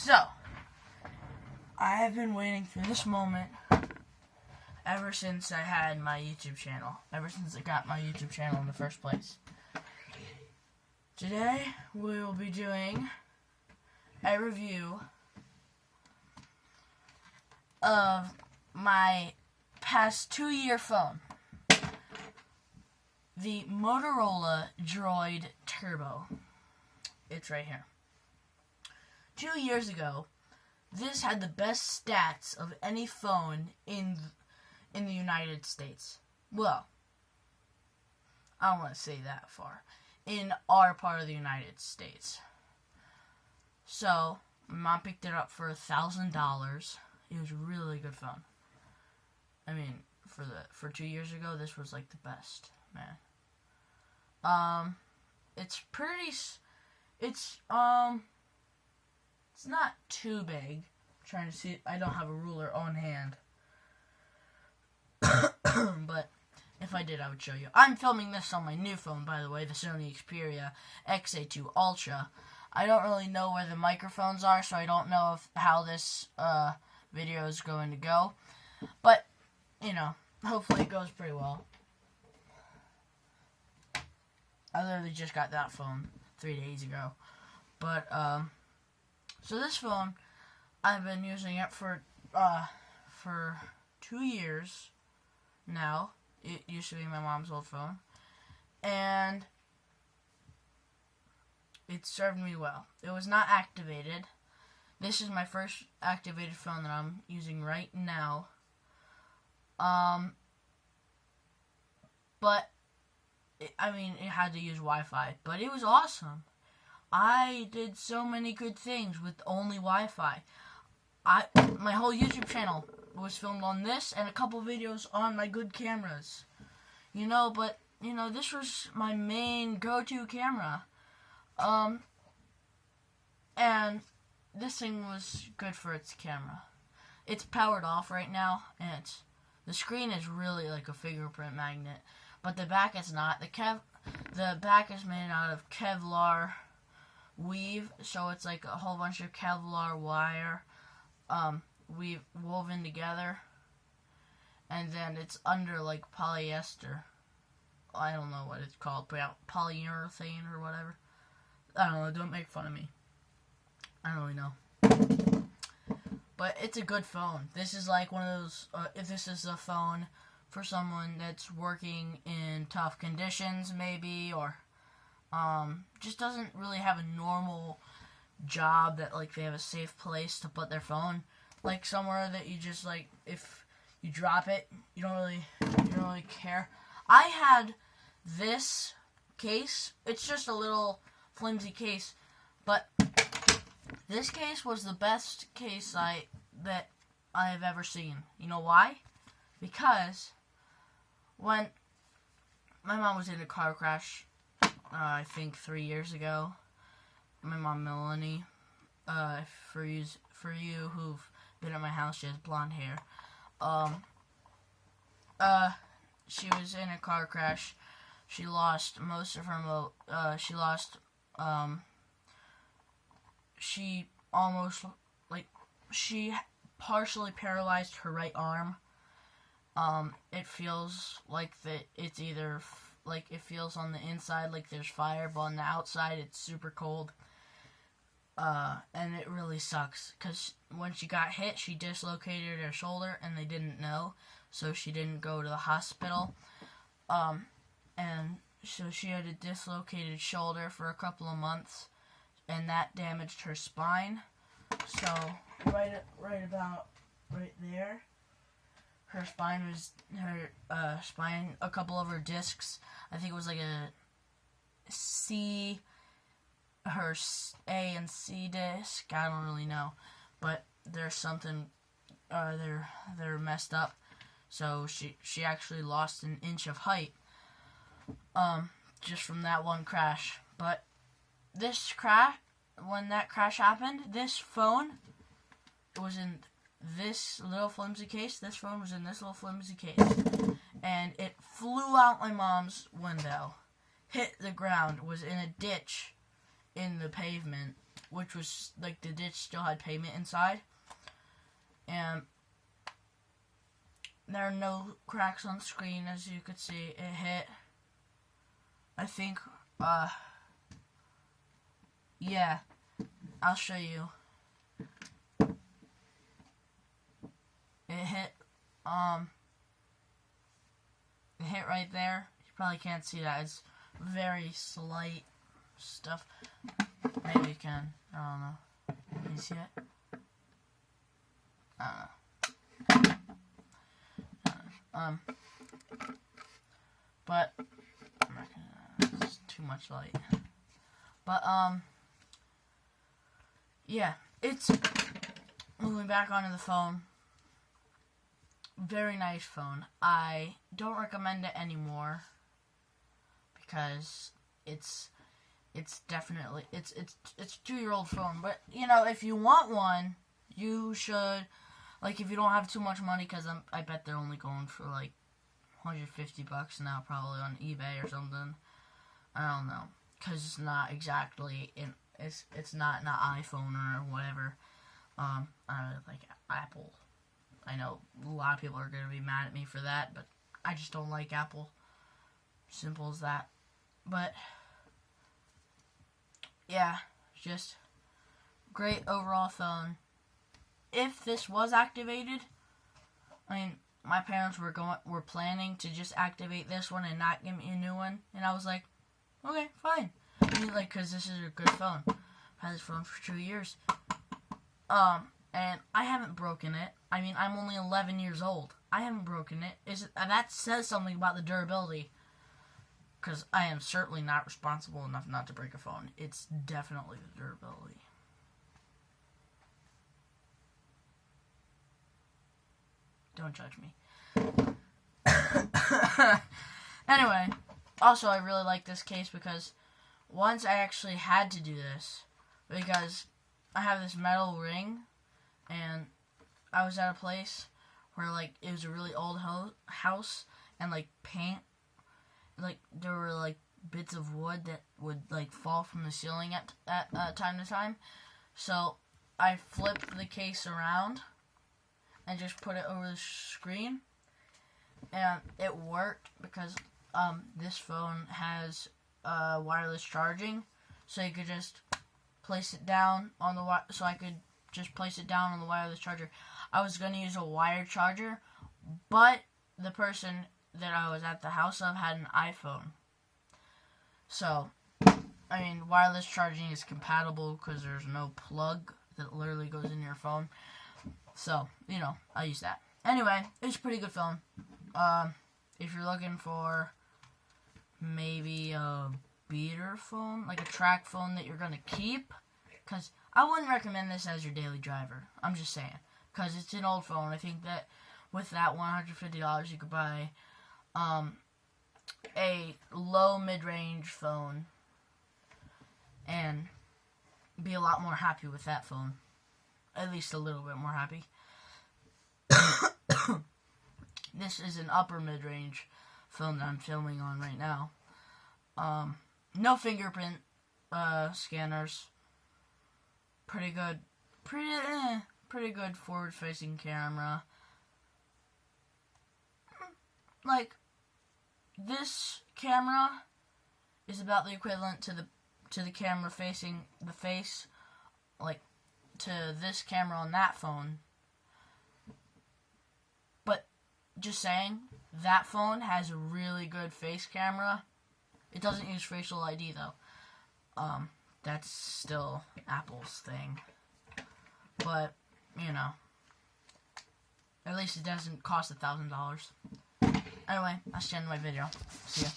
So, I have been waiting for this moment ever since I had my YouTube channel. Ever since I got my YouTube channel in the first place. Today, we will be doing a review of my past 2-year phone. The Motorola Droid Turbo. It's right here. 2 years ago, this had the best stats of any phone in the United States. Well, I don't want to say that far. In our part of the United States. So, my mom picked it up for $1,000. It was a really good phone. I mean, for 2 years ago, this was like the best, man. It's not too big. I'm trying to see, I don't have a ruler on hand. But if I did, I would show you. I'm filming this on my new phone, by the way, the Sony Xperia XA2 Ultra. I don't really know where the microphones are, so I don't know how this video is going to go. But, you know, hopefully it goes pretty well. I literally just got that phone 3 days ago. But, so this phone, I've been using it for 2 years now. It used to be my mom's old phone. And it served me well. It was not activated. This is my first activated phone that I'm using right now. But it had to use Wi-Fi, but it was awesome. I did so many good things with only Wi-Fi. My whole YouTube channel was filmed on this and a couple videos on my good cameras. But this was my main go-to camera. And this thing was good for its camera. It's powered off right now, and the screen is really like a fingerprint magnet. But the back is not. The back is made out of Kevlar weave, so it's like a whole bunch of Kevlar wire weave woven together, and then it's under like polyester. I don't know what it's called, polyurethane or whatever. I don't know. Don't make fun of me. I don't really know. But it's a good phone. This is like one of those. If this is a phone for someone that's working in tough conditions, maybe, or just doesn't really have a normal job that like they have a safe place to put their phone, like somewhere that you just like if you drop it, you don't really care. I had this case. It's just a little flimsy case, but this case was the best case that I have ever seen. You know why? Because when my mom was in a car crash, I think 3 years ago, my mom Melanie, for you who've been at my house, she has blonde hair. She was in a car crash. She lost most of her she partially paralyzed her right arm. It feels like it's either it feels on the inside like there's fire, but on the outside it's super cold. And it really sucks, because when she got hit, she dislocated her shoulder, and they didn't know, so she didn't go to the hospital. And so she had a dislocated shoulder for a couple of months, and that damaged her spine. So, right about right there, her spine, a couple of her discs, I think it was like her A and C disc, I don't really know, but there's something, they're messed up, so she actually lost an inch of height, just from that one crash. But when that crash happened, this phone, it was in this little flimsy case, and it flew out my mom's window, hit the ground, was in a ditch in the pavement, which was like the ditch still had pavement inside, and there are no cracks on the screen, as you could see. It hit, I think, yeah, I'll show you. It hit right there. You probably can't see that. It's very slight stuff. Maybe you can. I don't know. Can you see it? I don't know. But I'm not gonna, it's too much light. But yeah, it's moving back onto the phone. Very nice phone. I don't recommend it anymore because it's definitely it's a 2-year-old phone. But you know, if you want one, you should, like, if you don't have too much money, because I bet they're only going for like $150 now, probably on eBay or something. I don't know, because it's not exactly it's not an iPhone or whatever. I don't really like Apple. I know a lot of people are going to be mad at me for that, but I just don't like Apple. Simple as that. But yeah, just great overall phone. If this was activated, I mean, my parents were planning to just activate this one and not give me a new one, and I was like, okay, fine. I mean, like, because this is a good phone. I've had this phone for 2 years. And I haven't broken it. I mean, I'm only 11 years old. I haven't broken it. That says something about the durability. Because I am certainly not responsible enough not to break a phone. It's definitely the durability. Don't judge me. Anyway, also I really like this case because once I actually had to do this, because I have this metal ring, and I was at a place where, like, it was a really old house, and, like, paint, like, there were, like, bits of wood that would, like, fall from the ceiling at time to time. So I flipped the case around and just put it over the screen, and it worked because this phone has wireless charging, so you could just place it down on the so I could just place it down on the wireless charger. I was going to use a wired charger, but the person that I was at the house of had an iPhone. So, I mean, wireless charging is compatible because there's no plug that literally goes in your phone. So, you know, I use that. Anyway, it's a pretty good phone. If you're looking for maybe a beater phone, like a track phone that you're going to keep, because I wouldn't recommend this as your daily driver. I'm just saying. Because it's an old phone. I think that with that $150, you could buy a low mid-range phone and be a lot more happy with that phone. At least a little bit more happy. This is an upper mid-range phone that I'm filming on right now. No fingerprint scanners. Pretty good. Pretty good forward-facing camera. Like, this camera is about the equivalent to the camera facing the face, like, to this camera on that phone. But, just saying, that phone has a really good face camera. It doesn't use facial ID, though. That's still Apple's thing. But, you know, at least it doesn't cost $1,000. Anyway, that's the end of my video. See ya.